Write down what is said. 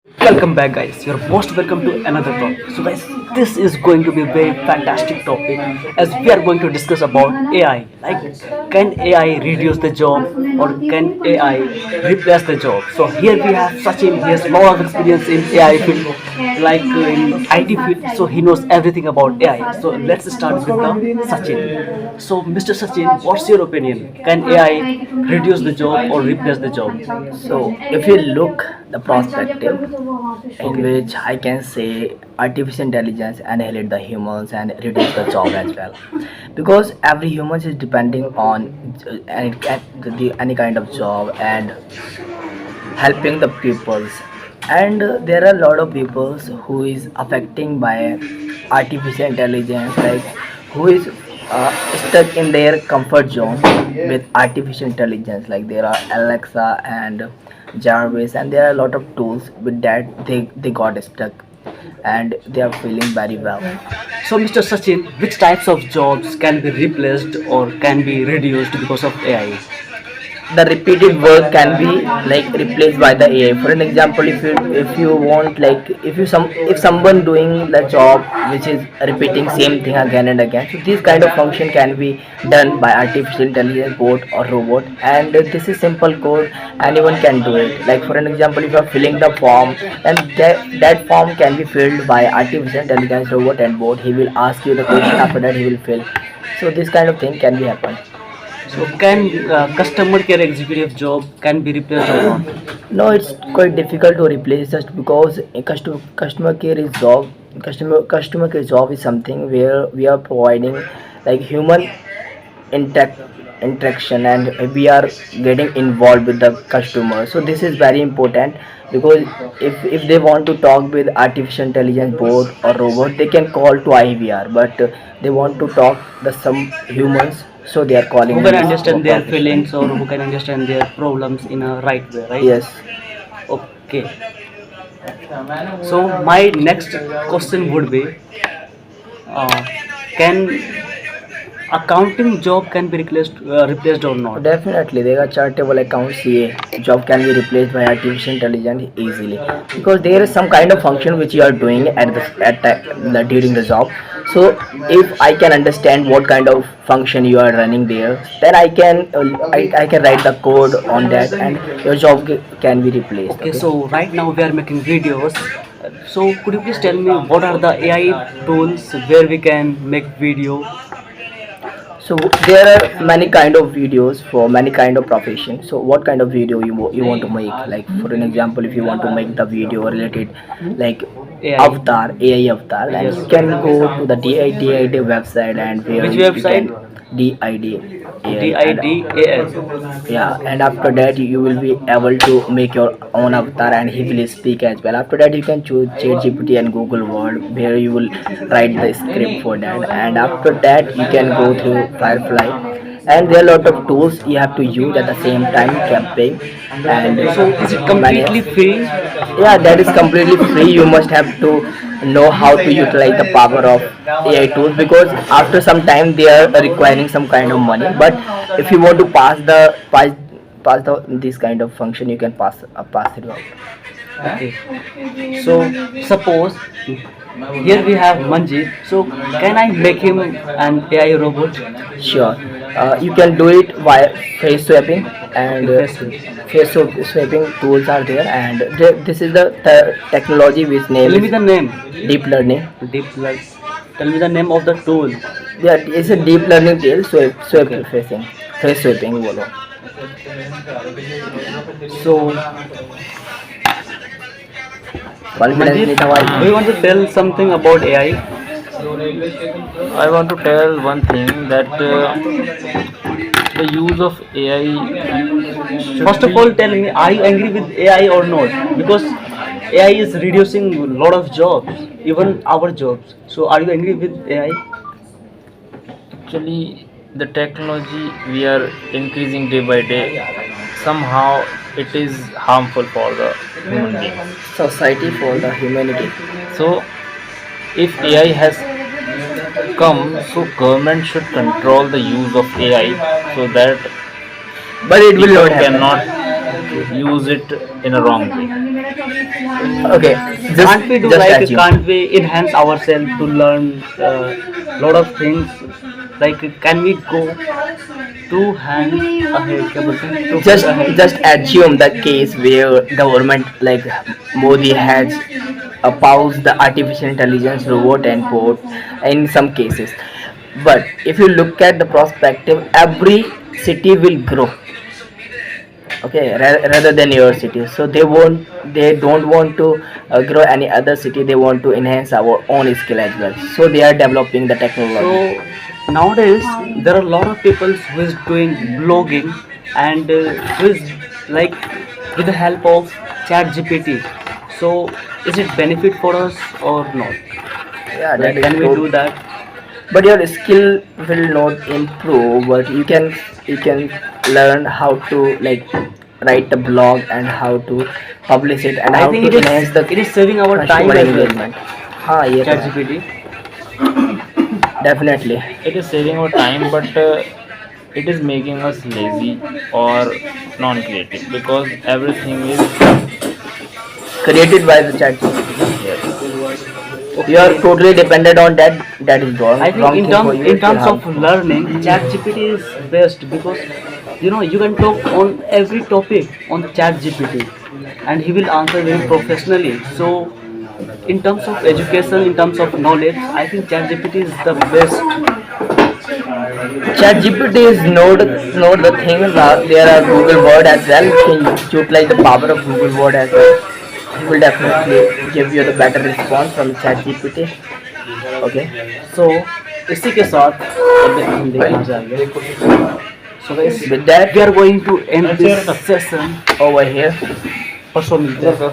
Welcome back, guys. You're most welcome to another topic. So, guys, this is going to be a very fantastic topic as we are going to discuss about AI. Like, can AI reduce the job or can AI replace the job? So, here we have Sachin. He has a lot of experience in AI field, like in IT field. So, he knows everything about AI. So, let's start with the Sachin. So, Mr. Sachin, what's your opinion? Can AI reduce the job or replace the job? So, if you look the perspective in Okay. which I can say artificial intelligence annihilate the humans and reduce the job as well, because every human is depending on any kind of job and helping the peoples, and there are a lot of peoples who is affecting by artificial intelligence, like who is stuck in their comfort zone with artificial intelligence, like there are Alexa and Jarvis, and there are a lot of tools with that they got stuck and they are feeling very well. So, Mr. Sachin, which types of jobs can be replaced or can be reduced because of AI? The repeated work can be like replaced by the AI. For an example, if you want, like if someone doing the job which is repeating same thing again and again, so this kind of function can be done by artificial intelligence bot or robot, and this is simple code, anyone can do it. Like for an example, if you are filling the form, and that form can be filled by artificial intelligence robot and bot. He will ask you the question, after that he will fill. So this kind of thing can be happen. So, can customer care executive job can be replaced or not? No, it's quite difficult to replace just because a customer care job is something where we are providing like human interact interaction, and we are getting involved with the customer. So this is very important, because if they want to talk with artificial intelligence bot or robot, they can call to IVR, but they want to talk the some humans, so they are calling Who in can this understand their profession. feelings or who can understand their problems in a right way, right? Yes. Okay. So, my next question would be uh, can accounting job can be replaced or not? Definitely, there are charitable accounts CA job can be replaced by artificial intelligence easily, because there is some kind of function which you are doing during the job. So if I can understand what kind of function you are running there, then I can write the code on that, and your job can be replaced. Okay, Okay. so right now we are making videos. So could you please tell me what are the AI tools where we can make video? So there are many kind of videos for many kind of profession. So what kind of video you want to make? Like for an example, if you want to make the video related like AI. avatar, AI avatar, then Yes. you can go to the DID website, and where Which you website? can DID AI, and DIDAS. yeah, and after that you will be able to make your own avatar, and he will speak as well. After that you can choose ChatGPT and Google Word, where you will write the script for that, and after that you can go through Firefly, and there are a lot of tools you have to use at the same time camping, and So is it many. completely free? Yeah, that is completely free. You must have to know how to utilize the power of AI tools, because after some time they are requiring some kind of money. But if you want to pass the this kind of function, you can pass it out. Okay. So suppose here we have Manjeet. So can I make him an AI robot? Sure, you can do it via face swapping, and Okay, Facebook. swapping tools are there, and this is the technology which name Tell is me the name. deep learning. Deep learn. Tell me the name of the tool. Yeah, it's a deep learning tool, swap Okay. facing face swapping बोलो. So Confidence Manjeet, नहीं था भाई. do you want to tell something about AI? I want to tell one thing that the use of AI should First of be. all, tell me, are you angry with AI or not? Because AI is reducing a lot of jobs, even our jobs. So, are you angry with AI? Actually, the technology we are increasing day by day, somehow it is harmful for the human beings. Society for the humanity. So if AI has come, so government should control the use of AI so that But it will people not happen. cannot use it in a wrong way. Okay, Can't we do just like, assume. can't we enhance ourselves to learn lot of things? Like, can we go two hands ahead? क्या बोलते हैं? Two feet just ahead. just assume the case where government like Modi has opposed the artificial intelligence robot and bot in some cases. But if you look at the perspective, every city will grow, okay, rather than your city. So they don't want to grow any other city. They want to enhance our own skill as well. So they are developing the technology. So nowadays there are a lot of people who is doing blogging and who is like with the help of Chat GPT. So is it benefit for us or not? Yeah, that Like, is can we true. do that? But your skill will not improve, but you can learn how to like write a blog and how to publish it and I how think to enhance the it is saving our time customer as well. engagement. हाँ ये तो Chat है GPT. definitely. It is saving our time, but it is making us lazy or non-creative because everything is, Created by the chat GPT. yes. You are Okay. totally dependent on that. That is I think wrong thing for you. in It will terms of harmful. learning, ChatGPT is best because you can talk on every topic on the ChatGPT, and he will answer very professionally. So, in terms of education, in terms of knowledge, I think ChatGPT is the best. Chat GPT is not the thing. There are Google Word as well. You can utilize the power of Google Word as well. It will definitely give you the better response from Chat GPT. Okay. So, इसी के साथ अब हम देखना चाहेंगे. So guys, With that, we are going to end this session. over here. परसों मिलते हैं.